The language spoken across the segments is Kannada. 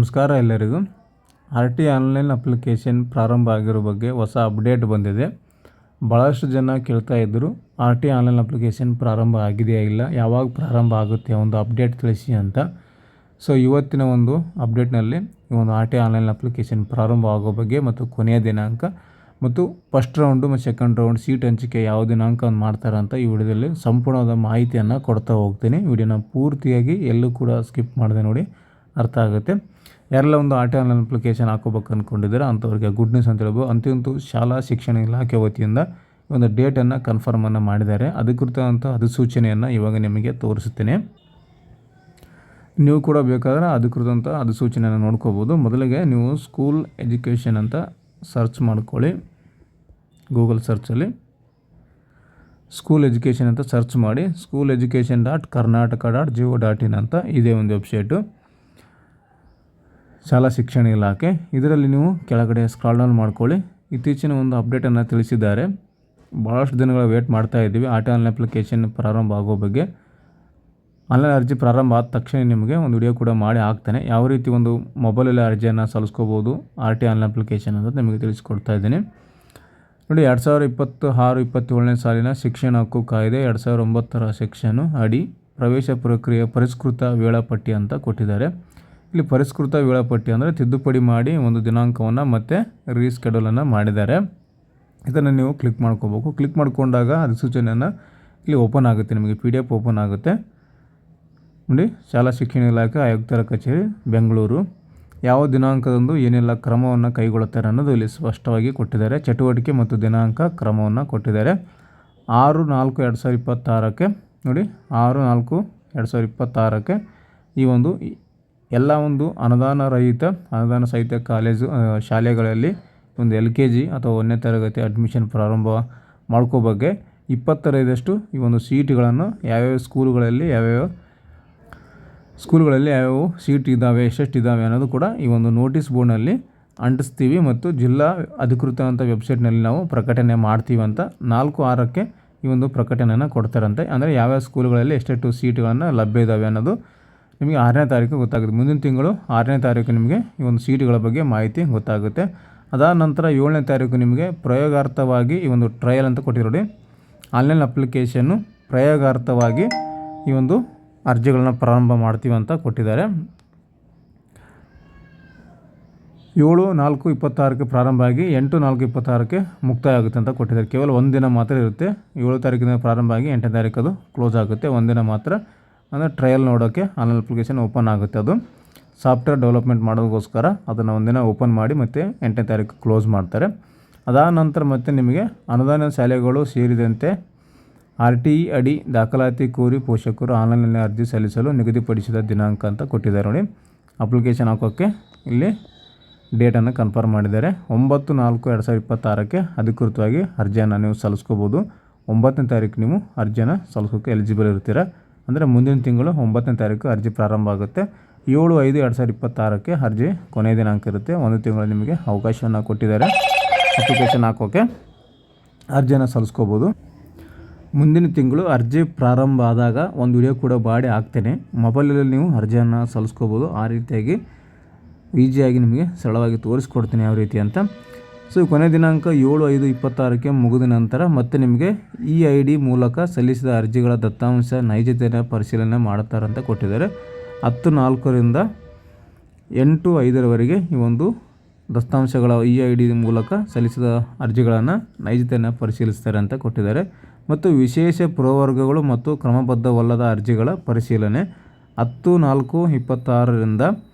ನಮಸ್ಕಾರ ಎಲ್ಲರಿಗೂ. RT ಆನ್ಲೈನ್ ಅಪ್ಲಿಕೇಶನ್ ಪ್ರಾರಂಭ ಆಗಿರೋ ಬಗ್ಗೆ ಹೊಸ ಅಪ್ಡೇಟ್ ಬಂದಿದೆ. ಭಾಳಷ್ಟು ಜನ ಕೇಳ್ತಾ ಇದ್ದರು, RT ಆನ್ಲೈನ್ ಅಪ್ಲಿಕೇಶನ್ ಪ್ರಾರಂಭ ಆಗಿದೆಯಾ ಇಲ್ಲ, ಯಾವಾಗ ಪ್ರಾರಂಭ ಆಗುತ್ತೆ ಒಂದು ಅಪ್ಡೇಟ್ ತಿಳಿಸಿ ಅಂತ. ಸೊ ಇವತ್ತಿನ ಒಂದು ಅಪ್ಡೇಟ್ನಲ್ಲಿ ಈ ಒಂದು RT ಆನ್ಲೈನ್ ಅಪ್ಲಿಕೇಶನ್ ಪ್ರಾರಂಭ ಆಗೋ ಬಗ್ಗೆ ಮತ್ತು ಕೊನೆಯ ದಿನಾಂಕ ಮತ್ತು ಫಸ್ಟ್ ರೌಂಡು ಮತ್ತು ಸೆಕೆಂಡ್ ರೌಂಡ್ ಸೀಟ್ ಹಂಚಿಕೆ ಯಾವ ದಿನಾಂಕ ಮಾಡ್ತಾರೆ ಅಂತ ಈ ವಿಡಿಯೋದಲ್ಲಿ ಸಂಪೂರ್ಣವಾದ ಮಾಹಿತಿಯನ್ನು ಕೊಡ್ತಾ ಹೋಗ್ತೀನಿ. ವಿಡಿಯೋನ ಪೂರ್ತಿಯಾಗಿ ಎಲ್ಲೂ ಕೂಡ ಸ್ಕಿಪ್ ಮಾಡಿದೆ ನೋಡಿ, ಅರ್ಥ ಆಗುತ್ತೆ. ಯಾರೆಲ್ಲ ಒಂದು RT ಆನ್ಲೈನ್ ಅಪ್ಲಿಕೇಶನ್ ಹಾಕೋಬೇಕು ಅಂದ್ಕೊಂಡಿದ್ದಾರೆ ಅಂಥವ್ರಿಗೆ ಗುಡ್ ನ್ಯೂಸ್ ಅಂತ ಹೇಳ್ಬೋದು. ಅಂತೂ ಶಾಲಾ ಶಿಕ್ಷಣ ಇಲಾಖೆ ವತಿಯಿಂದ ಒಂದು ಡೇಟನ್ನು ಕನ್ಫರ್ಮನ್ನು ಮಾಡಿದ್ದಾರೆ. ಅಧಿಕೃತವಂಥ ಅಧಿಸೂಚನೆಯನ್ನು ಇವಾಗ ನಿಮಗೆ ತೋರಿಸುತ್ತೇನೆ. ನೀವು ಕೂಡ ಬೇಕಾದರೆ ಅಧಿಕೃತವಂಥ ಅಧಿಸೂಚನೆಯನ್ನು ನೋಡ್ಕೋಬೋದು. ಮೊದಲಿಗೆ ನೀವು ಸ್ಕೂಲ್ ಎಜುಕೇಷನ್ ಅಂತ ಸರ್ಚ್ ಮಾಡ್ಕೊಳ್ಳಿ. ಗೂಗಲ್ ಸರ್ಚಲ್ಲಿ ಸ್ಕೂಲ್ ಎಜುಕೇಷನ್ ಅಂತ ಸರ್ಚ್ ಮಾಡಿ. ಸ್ಕೂಲ್ ಎಜುಕೇಷನ್ .karnataka.go.in ಅಂತ ಇದೇ ಒಂದು ವೆಬ್ಸೈಟು, ಶಾಲಾ ಶಿಕ್ಷಣ ಇಲಾಖೆ. ಇದರಲ್ಲಿ ನೀವು ಕೆಳಗಡೆ ಸ್ಕ್ರಾಲ್ ಡೌನ್ ಮಾಡ್ಕೊಳ್ಳಿ. ಇತ್ತೀಚಿನ ಒಂದು ಅಪ್ಡೇಟನ್ನು ತಿಳಿಸಿದ್ದಾರೆ. ಭಾಳಷ್ಟು ದಿನಗಳ ವೇಟ್ ಮಾಡ್ತಾ ಇದ್ದೀವಿ RT ಆನ್ಲೈನ್ ಅಪ್ಲಿಕೇಶನ್ ಪ್ರಾರಂಭ ಆಗೋ ಬಗ್ಗೆ. ಆನ್ಲೈನ್ ಅರ್ಜಿ ಪ್ರಾರಂಭ ಆದ ತಕ್ಷಣ ನಿಮಗೆ ಒಂದು ವಿಡಿಯೋ ಕೂಡ ಮಾಡಿ ಹಾಕ್ತಾನೆ. ಯಾವ ರೀತಿ ಒಂದು ಮೊಬೈಲಲ್ಲಿ ಅರ್ಜಿಯನ್ನು ಸಲ್ಲಿಸ್ಕೋಬೋದು RT ಆನ್ಲೈನ್ ಅಪ್ಲಿಕೇಶನ್ ಅಂತ ನಿಮಗೆ ತಿಳಿಸ್ಕೊಡ್ತಾ ಇದ್ದೀನಿ ನೋಡಿ. 2026-27ನೇ ಸಾಲಿನ ಶಿಕ್ಷಣ ಹಕ್ಕು ಕಾಯ್ದೆ 2009 ಸೆಕ್ಷನು ಅಡಿ ಪ್ರವೇಶ ಪ್ರಕ್ರಿಯೆ ಪರಿಷ್ಕೃತ ವೇಳಾಪಟ್ಟಿ ಅಂತ ಕೊಟ್ಟಿದ್ದಾರೆ. ಇಲ್ಲಿ ಪರಿಷ್ಕೃತ ವೇಳಾಪಟ್ಟಿ ಅಂದರೆ ತಿದ್ದುಪಡಿ ಮಾಡಿ ಒಂದು ದಿನಾಂಕವನ್ನು ಮತ್ತೆ ರೀಸ್ಕೆಡ್ಯೂಲನ್ನು ಮಾಡಿದ್ದಾರೆ. ಇದನ್ನು ನೀವು ಕ್ಲಿಕ್ ಮಾಡ್ಕೋಬೇಕು. ಕ್ಲಿಕ್ ಮಾಡಿಕೊಂಡಾಗ ಅಧಿಸೂಚನೆಯನ್ನು ಇಲ್ಲಿ ಓಪನ್ ಆಗುತ್ತೆ, ನಿಮಗೆ PDF ಓಪನ್ ಆಗುತ್ತೆ ನೋಡಿ. ಶಾಲಾ ಶಿಕ್ಷಣ ಇಲಾಖೆ ಆಯುಕ್ತರ ಕಚೇರಿ ಬೆಂಗಳೂರು ಯಾವ ದಿನಾಂಕದಂದು ಏನೆಲ್ಲ ಕ್ರಮವನ್ನು ಕೈಗೊಳ್ಳುತ್ತಾರೆ ಅನ್ನೋದು ಇಲ್ಲಿ ಸ್ಪಷ್ಟವಾಗಿ ಕೊಟ್ಟಿದ್ದಾರೆ. ಚಟುವಟಿಕೆ ಮತ್ತು ದಿನಾಂಕ ಕ್ರಮವನ್ನು ಕೊಟ್ಟಿದ್ದಾರೆ. 6/4/2026 ನೋಡಿ, 6/4/2026 ಈ ಒಂದು ಎಲ್ಲ ಒಂದು ಅನುದಾನ ಸಹಿತ ಕಾಲೇಜು ಶಾಲೆಗಳಲ್ಲಿ ಒಂದು LKG ಅಥವಾ 1ನೇ ತರಗತಿ ಅಡ್ಮಿಷನ್ ಪ್ರಾರಂಭ ಮಾಡ್ಕೋ ಬಗ್ಗೆ 25% ಈ ಒಂದು ಸೀಟ್ಗಳನ್ನು ಯಾವ್ಯಾವ ಸ್ಕೂಲುಗಳಲ್ಲಿ ಯಾವ್ಯಾವ ಸೀಟ್ ಇದ್ದಾವೆ, ಎಷ್ಟೆಷ್ಟಿದ್ದಾವೆ ಅನ್ನೋದು ಕೂಡ ಈ ಒಂದು ನೋಟಿಸ್ ಬೋರ್ಡ್ನಲ್ಲಿ ಅಂಟಿಸ್ತೀವಿ ಮತ್ತು ಜಿಲ್ಲಾ ಅಧಿಕೃತ ಅಂತ ವೆಬ್ಸೈಟ್ನಲ್ಲಿ ನಾವು ಪ್ರಕಟಣೆ ಮಾಡ್ತೀವಿ ಅಂತ 4/6 ಈ ಒಂದು ಪ್ರಕಟಣೆಯನ್ನು ಕೊಡ್ತಾರಂತೆ. ಅಂದರೆ ಯಾವ್ಯಾವ ಸ್ಕೂಲುಗಳಲ್ಲಿ ಎಷ್ಟೆಷ್ಟು ಸೀಟ್ಗಳನ್ನು ಲಭ್ಯ ಇದ್ದಾವೆ ಅನ್ನೋದು ನಿಮಗೆ 6ನೇ ತಾರೀಕು ಗೊತ್ತಾಗುತ್ತೆ. ಮುಂದಿನ ತಿಂಗಳು 6ನೇ ತಾರೀಕು ನಿಮಗೆ ಈ ಒಂದು ಸೀಟ್ಗಳ ಬಗ್ಗೆ ಮಾಹಿತಿ ಗೊತ್ತಾಗುತ್ತೆ. ಅದಾದ ನಂತರ 7ನೇ ತಾರೀಕು ನಿಮಗೆ ಪ್ರಯೋಗಾರ್ಥವಾಗಿ ಈ ಒಂದು ಟ್ರಯಲ್ ಅಂತ ಕೊಟ್ಟಿರೋಡಿ ಆನ್ಲೈನ್ ಅಪ್ಲಿಕೇಶನ್ನು ಪ್ರಯೋಗಾರ್ಥವಾಗಿ ಈ ಒಂದು ಅರ್ಜಿಗಳನ್ನ ಪ್ರಾರಂಭ ಮಾಡ್ತೀವಿ ಅಂತ ಕೊಟ್ಟಿದ್ದಾರೆ. 7/4/26 ಪ್ರಾರಂಭ ಆಗಿ 8/4/26 ಮುಕ್ತಾಯ ಆಗುತ್ತೆ ಅಂತ ಕೊಟ್ಟಿದ್ದಾರೆ. ಕೇವಲ ಒಂದಿನ ಮಾತ್ರ ಇರುತ್ತೆ. 7 ತಾರೀಕಿನ ಪ್ರಾರಂಭ ಆಗಿ 8ನೇ ತಾರೀಕು ಅದು ಕ್ಲೋಸ್ ಆಗುತ್ತೆ. ಒಂದಿನ ಮಾತ್ರ ಅಂದರೆ ಟ್ರಯಲ್ ನೋಡೋಕ್ಕೆ ಆನ್ಲೈನ್ ಅಪ್ಲಿಕೇಶನ್ ಓಪನ್ ಆಗುತ್ತೆ. ಅದು ಸಾಫ್ಟ್ವೇರ್ ಡೆವಲಪ್ಮೆಂಟ್ ಮಾಡೋದಕ್ಕೋಸ್ಕರ ಅದನ್ನು ಒಂದಿನ ಓಪನ್ ಮಾಡಿ ಮತ್ತು 8ನೇ ತಾರೀಕು ಕ್ಲೋಸ್ ಮಾಡ್ತಾರೆ. ಅದಾದ ನಂತರ ಮತ್ತೆ ನಿಮಗೆ ಅನುದಾನ ಶಾಲೆಗಳು ಸೇರಿದಂತೆ RTE ಅಡಿ ದಾಖಲಾತಿ ಕೋರಿ ಪೋಷಕರು ಆನ್ಲೈನ್ನಲ್ಲಿ ಅರ್ಜಿ ಸಲ್ಲಿಸಲು ನಿಗದಿಪಡಿಸಿದ ದಿನಾಂಕ ಅಂತ ಕೊಟ್ಟಿದ್ದಾರೆ ನೋಡಿ. ಅಪ್ಲಿಕೇಶನ್ ಹಾಕೋಕ್ಕೆ ಇಲ್ಲಿ ಡೇಟನ್ನು ಕನ್ಫರ್ಮ್ ಮಾಡಿದ್ದಾರೆ. 9/4/2026 ಅಧಿಕೃತವಾಗಿ ಅರ್ಜಿಯನ್ನು ನೀವು ಸಲ್ಲಿಸ್ಕೋಬೋದು. 9ನೇ ತಾರೀಕು ನೀವು ಅರ್ಜಿಯನ್ನು ಸಲ್ಲಿಸೋಕ್ಕೆ ಎಲಿಜಿಬಲ್ ಇರ್ತೀರ. ಅಂದರೆ ಮುಂದಿನ ತಿಂಗಳು 9ನೇ ತಾರೀಕು ಅರ್ಜಿ ಪ್ರಾರಂಭ ಆಗುತ್ತೆ. 7/5/2026 ಅರ್ಜಿ ಕೊನೆಯ ದಿನಾಂಕ ಇರುತ್ತೆ. ಒಂದು ತಿಂಗಳು ನಿಮಗೆ ಅವಕಾಶವನ್ನು ಕೊಟ್ಟಿದ್ದಾರೆ ಅಪ್ಲಿಕೇಶನ್ ಹಾಕೋಕ್ಕೆ, ಅರ್ಜಿಯನ್ನು ಸಲ್ಲಿಸ್ಕೋಬೋದು. ಮುಂದಿನ ತಿಂಗಳು ಅರ್ಜಿ ಪ್ರಾರಂಭ ಆದಾಗ ಒಂದು ವಿಡಿಯೋ ಕೂಡ ಮಾಡಿ ಹಾಕ್ತೇನೆ. ಮೊಬೈಲಲ್ಲಿ ನೀವು ಅರ್ಜಿಯನ್ನು ಸಲ್ಲಿಸ್ಕೋಬೋದು. ಆ ರೀತಿಯಾಗಿ ಈಸಿಯಾಗಿ ನಿಮಗೆ ಸರಳವಾಗಿ ತೋರಿಸ್ಕೊಡ್ತೀನಿ ಯಾವ ರೀತಿ ಅಂತ. ಸೊ ಕೊನೆಯ ದಿನಾಂಕ 7/5/26 ಮುಗಿದ ನಂತರ ಮತ್ತೆ ನಿಮಗೆ EID ಮೂಲಕ ಸಲ್ಲಿಸಿದ ಅರ್ಜಿಗಳ ದತ್ತಾಂಶ ನೈಜತೆಯ ಪರಿಶೀಲನೆ ಮಾಡುತ್ತಾರೆ ಅಂತ ಕೊಟ್ಟಿದ್ದಾರೆ. 10/4ರಿಂದ 8/5 ಈ ಒಂದು ದತ್ತಾಂಶಗಳ EID ಮೂಲಕ ಸಲ್ಲಿಸಿದ ಅರ್ಜಿಗಳನ್ನು ನೈಜತೆಯನ್ನು ಪರಿಶೀಲಿಸ್ತಾರೆ ಅಂತ ಕೊಟ್ಟಿದ್ದಾರೆ. ಮತ್ತು ವಿಶೇಷ ಪ್ರವರ್ಗಗಳು ಮತ್ತು ಕ್ರಮಬದ್ಧವಲ್ಲದ ಅರ್ಜಿಗಳ ಪರಿಶೀಲನೆ 10/4/26ರಿಂದ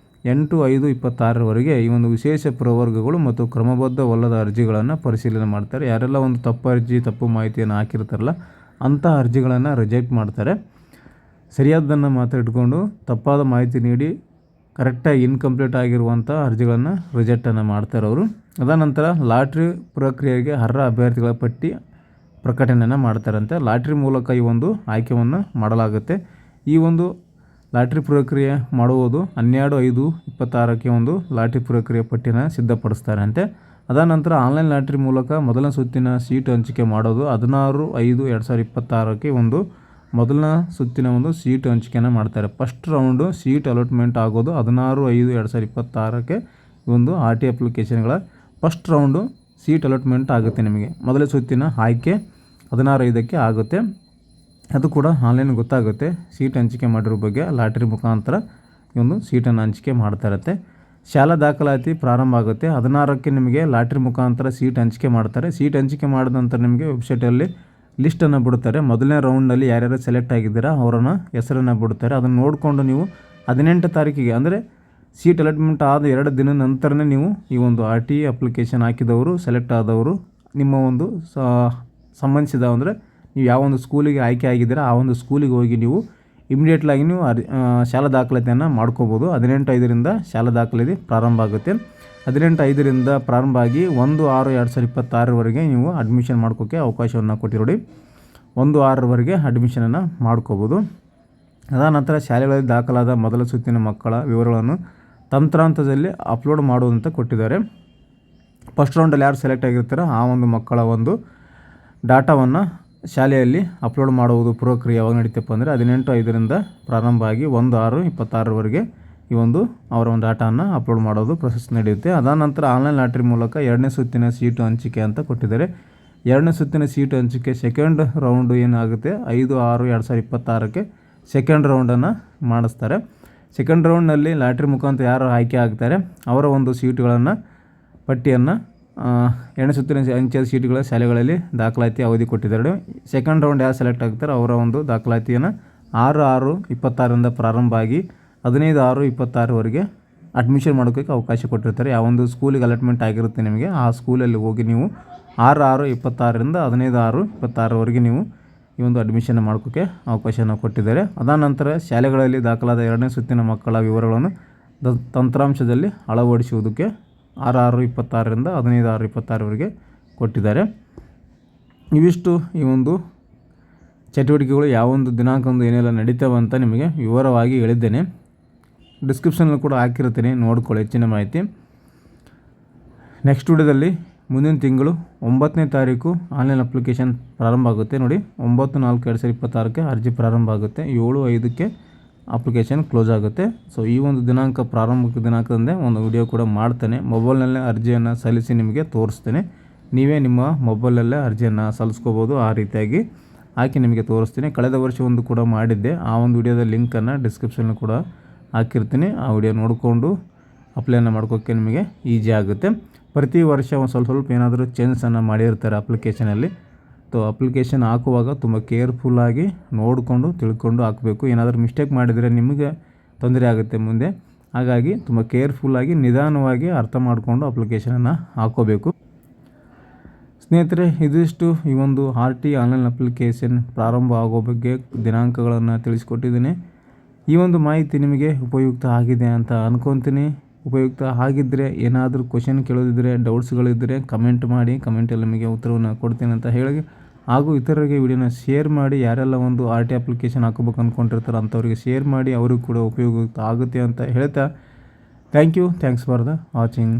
8/5/26 ಈ ಒಂದು ವಿಶೇಷ ಪ್ರವರ್ಗಗಳು ಮತ್ತು ಕ್ರಮಬದ್ಧವಲ್ಲದ ಅರ್ಜಿಗಳನ್ನು ಪರಿಶೀಲನೆ ಮಾಡ್ತಾರೆ. ಯಾರೆಲ್ಲ ಒಂದು ತಪ್ಪು ಮಾಹಿತಿಯನ್ನು ಹಾಕಿರ್ತಾರಲ್ಲ ಅಂಥ ಅರ್ಜಿಗಳನ್ನು ರಿಜೆಕ್ಟ್ ಮಾಡ್ತಾರೆ. ಸರಿಯಾದನ್ನು ಮಾತ್ರ ಇಟ್ಕೊಂಡು ತಪ್ಪಾದ ಮಾಹಿತಿ ನೀಡಿ ಕರೆಕ್ಟಾಗಿ ಇನ್ಕಂಪ್ಲೀಟ್ ಆಗಿರುವಂಥ ಅರ್ಜಿಗಳನ್ನು ರಿಜೆಕ್ಟನ್ನು ಮಾಡ್ತಾರೆ ಅವರು. ಅದಾದ ನಂತರ ಲಾಟ್ರಿ ಪ್ರಕ್ರಿಯೆಗೆ ಅರ್ಹ ಅಭ್ಯರ್ಥಿಗಳ ಪಟ್ಟಿ ಪ್ರಕಟಣೆಯನ್ನು ಮಾಡ್ತಾರಂತೆ. ಲಾಟ್ರಿ ಮೂಲಕ ಈ ಒಂದು ಆಯ್ಕೆಯನ್ನು ಮಾಡಲಾಗುತ್ತೆ. ಈ ಒಂದು ಲಾಟ್ರಿ ಪ್ರಕ್ರಿಯೆ ಮಾಡುವುದು 12/5/26 ಒಂದು ಲಾಟ್ರಿ ಪ್ರಕ್ರಿಯೆ ಪಟ್ಟಿನ ಸಿದ್ಧಪಡಿಸ್ತಾರೆ ಅಂತೆ. ಅದಾದ ನಂತರ ಆನ್ಲೈನ್ ಲಾಟ್ರಿ ಮೂಲಕ ಮೊದಲ ಸುತ್ತಿನ ಸೀಟ್ ಹಂಚಿಕೆ ಮಾಡೋದು 16/5/2026 ಒಂದು ಮೊದಲನ ಸುತ್ತಿನ ಒಂದು ಸೀಟ್ ಹಂಚಿಕೆಯನ್ನು ಮಾಡ್ತಾರೆ. ಫಸ್ಟ್ ರೌಂಡು ಸೀಟ್ ಅಲಾಟ್ಮೆಂಟ್ ಆಗೋದು 16/5/2026ಕ್ಕೆ ಒಂದು RT ಅಪ್ಲಿಕೇಶನ್ಗಳ ಫಸ್ಟ್ ರೌಂಡು ಸೀಟ್ ಅಲಾಟ್ಮೆಂಟ್ ಆಗುತ್ತೆ. ನಿಮಗೆ ಮೊದಲ ಸುತ್ತಿನ ಆಯ್ಕೆ 16/5ಕ್ಕೆ ಆಗುತ್ತೆ. ಅದು ಕೂಡ ಆನ್ಲೈನ್ ಗೊತ್ತಾಗುತ್ತೆ. ಸೀಟ್ ಹಂಚಿಕೆ ಮಾಡಿರೋ ಬಗ್ಗೆ ಲಾಟ್ರಿ ಮುಖಾಂತರ ಈ ಒಂದು ಸೀಟನ್ನು ಹಂಚಿಕೆ ಮಾಡ್ತಾ ಇರುತ್ತೆ. ಶಾಲಾ ದಾಖಲಾತಿ ಪ್ರಾರಂಭ ಆಗುತ್ತೆ 16ಕ್ಕೆ. ನಿಮಗೆ ಲಾಟ್ರಿ ಮುಖಾಂತರ ಸೀಟ್ ಹಂಚಿಕೆ ಮಾಡ್ತಾರೆ. ಸೀಟ್ ಹಂಚಿಕೆ ಮಾಡಿದ ನಂತರ ನಿಮಗೆ ವೆಬ್ಸೈಟಲ್ಲಿ ಲಿಸ್ಟನ್ನು ಬಿಡ್ತಾರೆ. ಮೊದಲನೇ ರೌಂಡ್ನಲ್ಲಿ ಯಾರ್ಯಾರು ಸೆಲೆಕ್ಟ್ ಆಗಿದ್ದೀರಾ ಅವರನ್ನು ಹೆಸರನ್ನು ಬಿಡ್ತಾರೆ. ಅದನ್ನು ನೋಡಿಕೊಂಡು ನೀವು 18 ತಾರೀಕಿಗೆ ಅಂದರೆ ಸೀಟ್ ಅಲಾಟ್ಮೆಂಟ್ ಆದ 2 ದಿನದ ನಂತರನೇ ನೀವು ಈ ಒಂದು RT ಅಪ್ಲಿಕೇಶನ್ ಹಾಕಿದವರು ಸೆಲೆಕ್ಟ್ ಆದವರು ನಿಮ್ಮ ಒಂದು ಸಂಬಂಧಿಸಿದ ಅಂದರೆ ನೀವು ಯಾವ ಒಂದು ಸ್ಕೂಲಿಗೆ ಆಯ್ಕೆ ಆಗಿದ್ದೀರಾ ಆ ಒಂದು ಸ್ಕೂಲಿಗೆ ಹೋಗಿ ನೀವು ಇಮಿಡಿಯೇಟ್ಲಾಗಿ ನೀವು ಶಾಲಾ ದಾಖಲಾತಿಯನ್ನು ಮಾಡ್ಕೋಬೋದು. 18/5ರಿಂದ ಶಾಲಾ ದಾಖಲಾತಿ ಪ್ರಾರಂಭ ಆಗುತ್ತೆ. 18/5ರಿಂದ ಪ್ರಾರಂಭ ಆಗಿ 1/6/2026ವರೆಗೆ ನೀವು ಅಡ್ಮಿಷನ್ ಮಾಡ್ಕೋಕ್ಕೆ ಅವಕಾಶವನ್ನು ಕೊಟ್ಟಿರೋಡಿ. 1/6ವರೆಗೆ ಅಡ್ಮಿಷನನ್ನು ಮಾಡ್ಕೋಬೋದು. ಅದಾದ ನಂತರ ಶಾಲೆಗಳಲ್ಲಿ ದಾಖಲಾದ ಮೊದಲ ಸುತ್ತಿನ ಮಕ್ಕಳ ವಿವರಗಳನ್ನು ತಂತ್ರಾಂಶದಲ್ಲಿ ಅಪ್ಲೋಡ್ ಮಾಡುವಂತ ಕೊಟ್ಟಿದ್ದಾರೆ. ಫಸ್ಟ್ ರೌಂಡಲ್ಲಿ ಯಾರು ಸೆಲೆಕ್ಟ್ ಆಗಿರ್ತಾರೋ ಆ ಒಂದು ಮಕ್ಕಳ ಒಂದು ಡಾಟಾವನ್ನು ಶಾಲೆಯಲ್ಲಿ ಅಪ್ಲೋಡ್ ಮಾಡುವುದು ಪ್ರಕ್ರಿಯೆ ಯಾವಾಗ ನಡೀತಪ್ಪ ಅಂದರೆ 18/5ರಿಂದ ಪ್ರಾರಂಭ ಆಗಿ 1/6/26ವರೆಗೆ ಈ ಒಂದು ಅವರ ಒಂದು ಡಾಟಾವನ್ನು ಅಪ್ಲೋಡ್ ಮಾಡೋದು ಪ್ರೊಸೆಸ್ ನಡೆಯುತ್ತೆ. ಅದಾದ ನಂತರ ಆನ್ಲೈನ್ ಲಾಟ್ರಿ ಮೂಲಕ 2ನೇ ಸುತ್ತಿನ ಸೀಟು ಹಂಚಿಕೆ ಅಂತ ಕೊಟ್ಟಿದ್ದಾರೆ. 2ನೇ ಸುತ್ತಿನ ಸೀಟು ಹಂಚಿಕೆ ಸೆಕೆಂಡ್ ರೌಂಡು ಏನಾಗುತ್ತೆ 5/6/2026ಕ್ಕೆ ಸೆಕೆಂಡ್ ರೌಂಡನ್ನು ಮಾಡಿಸ್ತಾರೆ. ಸೆಕೆಂಡ್ ರೌಂಡ್ನಲ್ಲಿ ಲಾಟ್ರಿ ಮುಖಾಂತರ ಯಾರು ಆಯ್ಕೆ ಆಗ್ತಾರೆ ಅವರ ಒಂದು ಸೀಟುಗಳನ್ನು ಪಟ್ಟಿಯನ್ನು 2ನೇ ಸುತ್ತಿನ ಹಂಚಿದ ಸೀಟುಗಳ ಶಾಲೆಗಳಲ್ಲಿ ದಾಖಲಾತಿ ಅವಧಿ ಕೊಟ್ಟಿದ್ದಾರೆ. ಸೆಕೆಂಡ್ ರೌಂಡ್ ಯಾರು ಸೆಲೆಕ್ಟ್ ಆಗ್ತಾರೆ ಅವರ ಒಂದು ದಾಖಲಾತಿಯನ್ನು 6/6/26ರಿಂದ ಪ್ರಾರಂಭ ಆಗಿ 15/6/26ವರೆಗೆ ಅಡ್ಮಿಷನ್ ಮಾಡೋಕ್ಕೆ ಅವಕಾಶ ಕೊಟ್ಟಿರ್ತಾರೆ. ಯಾವೊಂದು ಸ್ಕೂಲಿಗೆ ಅಲಾಟ್ಮೆಂಟ್ ಆಗಿರುತ್ತೆ ನಿಮಗೆ ಆ ಸ್ಕೂಲಲ್ಲಿ ಹೋಗಿ ನೀವು 6/6/26ರಿಂದ 15/6/26ವರೆಗೆ ನೀವು ಈ ಒಂದು ಅಡ್ಮಿಷನ್ ಮಾಡ್ಕೋಕ್ಕೆ ಅವಕಾಶನ ಕೊಟ್ಟಿದ್ದಾರೆ. ಅದಾದ ನಂತರ ಶಾಲೆಗಳಲ್ಲಿ ದಾಖಲಾದ 2ನೇ ಸುತ್ತಿನ ಮಕ್ಕಳ ವಿವರಗಳನ್ನು ತಂತ್ರಾಂಶದಲ್ಲಿ ಅಳವಡಿಸುವುದಕ್ಕೆ 6/6/26ರಿಂದ 15/6/26ವರೆಗೆ ಕೊಟ್ಟಿದ್ದಾರೆ. ಇವಿಷ್ಟು ಈ ಒಂದು ಚಟುವಟಿಕೆಗಳು ಯಾವೊಂದು ದಿನಾಂಕಂದು ಏನೆಲ್ಲ ನಡೀತವೆ ಅಂತ ನಿಮಗೆ ವಿವರವಾಗಿ ಹೇಳಿದ್ದೇನೆ. ಡಿಸ್ಕ್ರಿಪ್ಷನಲ್ಲಿ ಕೂಡ ಹಾಕಿರ್ತೀನಿ, ನೋಡ್ಕೊಳ್ಳಿ ಹೆಚ್ಚಿನ ಮಾಹಿತಿ. ನೆಕ್ಸ್ಟ್ ವಿಡಿಯೋದಲ್ಲಿ ಮುಂದಿನ ತಿಂಗಳು 9ನೇ ತಾರೀಕು ಆನ್ಲೈನ್ ಅಪ್ಲಿಕೇಶನ್ ಪ್ರಾರಂಭ ಆಗುತ್ತೆ. ನೋಡಿ 9/4/2026ಕ್ಕೆ ಅರ್ಜಿ ಪ್ರಾರಂಭ ಆಗುತ್ತೆ. 7/5ಕ್ಕೆ ಅಪ್ಲಿಕೇಶನ್ ಕ್ಲೋಸ್ ಆಗುತ್ತೆ. ಸೊ ಈ ಒಂದು ದಿನಾಂಕ ಪ್ರಾರಂಭಿಕ ದಿನಾಂಕದಂದೇ ಒಂದು ವಿಡಿಯೋ ಕೂಡ ಮಾಡ್ತೇನೆ. ಮೊಬೈಲ್ನಲ್ಲೇ ಅರ್ಜಿಯನ್ನು ಸಲ್ಲಿಸಿ ನಿಮಗೆ ತೋರಿಸ್ತೇನೆ. ನೀವೇ ನಿಮ್ಮ ಮೊಬೈಲಲ್ಲೇ ಅರ್ಜಿಯನ್ನು ಸಲ್ಲಿಸ್ಕೋಬೋದು. ಆ ರೀತಿಯಾಗಿ ಹಾಕಿ ನಿಮಗೆ ತೋರಿಸ್ತೀನಿ. ಕಳೆದ ವರ್ಷ ಒಂದು ಕೂಡ ಮಾಡಿದ್ದೆ, ಆ ಒಂದು ವಿಡಿಯೋದ ಲಿಂಕನ್ನು ಡಿಸ್ಕ್ರಿಪ್ಷನ್ ಕೂಡ ಹಾಕಿರ್ತೀನಿ. ಆ ವಿಡಿಯೋ ನೋಡಿಕೊಂಡು ಅಪ್ಲೈನ ಮಾಡ್ಕೋಕ್ಕೆ ನಿಮಗೆ ಈಸಿ ಆಗುತ್ತೆ. ಪ್ರತಿ ವರ್ಷ ಒಂದು ಸ್ವಲ್ಪ ಏನಾದರೂ ಚೇಂಜಸನ್ನು ಮಾಡಿರ್ತಾರೆ ಅಪ್ಲಿಕೇಶನಲ್ಲಿ. ಅಪ್ಲಿಕೇಶನ್ ಹಾಕುವಾಗ ತುಂಬ ಕೇರ್ಫುಲ್ಲಾಗಿ ನೋಡಿಕೊಂಡು ತಿಳ್ಕೊಂಡು ಹಾಕಬೇಕು. ಏನಾದರೂ ಮಿಸ್ಟೇಕ್ ಮಾಡಿದರೆ ನಿಮಗೆ ತೊಂದರೆ ಆಗುತ್ತೆ ಮುಂದೆ. ಹಾಗಾಗಿ ತುಂಬ ಕೇರ್ಫುಲ್ಲಾಗಿ ನಿಧಾನವಾಗಿ ಅರ್ಥ ಮಾಡಿಕೊಂಡು ಅಪ್ಲಿಕೇಶನನ್ನು ಹಾಕೋಬೇಕು. ಸ್ನೇಹಿತರೆ, ಇದಿಷ್ಟು ಈ ಒಂದು RT ಆನ್ಲೈನ್ ಅಪ್ಲಿಕೇಶನ್ ಪ್ರಾರಂಭ ಆಗೋ ಬಗ್ಗೆ ದಿನಾಂಕಗಳನ್ನು ತಿಳಿಸ್ಕೊಟ್ಟಿದ್ದೀನಿ. ಈ ಒಂದು ಮಾಹಿತಿ ನಿಮಗೆ ಉಪಯುಕ್ತ ಆಗಿದೆ ಅಂತ ಅಂದ್ಕೊತೀನಿ. ಉಪಯುಕ್ತ ಆಗಿದ್ದರೆ ಏನಾದರೂ ಕ್ವಶನ್ ಕೇಳೋದಿದ್ದರೆ ಡೌಟ್ಸ್ಗಳಿದ್ದರೆ ಕಮೆಂಟ್ ಮಾಡಿ, ಕಮೆಂಟಲ್ಲಿ ನಿಮಗೆ ಉತ್ತರವನ್ನು ಕೊಡ್ತೀನಿ ಅಂತ ಹೇಳಿ, ಹಾಗೂ ಇತರರಿಗೆ ವಿಡಿಯೋನ ಶೇರ್ ಮಾಡಿ. ಯಾರೆಲ್ಲ ಒಂದು RT ಅಪ್ಲಿಕೇಶನ್ ಹಾಕೋಬೇಕು ಅಂದ್ಕೊಂಡಿರ್ತಾರೆ ಅಂಥವ್ರಿಗೆ ಶೇರ್ ಮಾಡಿ, ಅವ್ರಿಗೂ ಕೂಡ ಉಪಯುಕ್ತ ಆಗುತ್ತೆ ಅಂತ ಹೇಳ್ತಾ ಥ್ಯಾಂಕ್ಸ್ ಫಾರ್ ದ ವಾಚಿಂಗ್.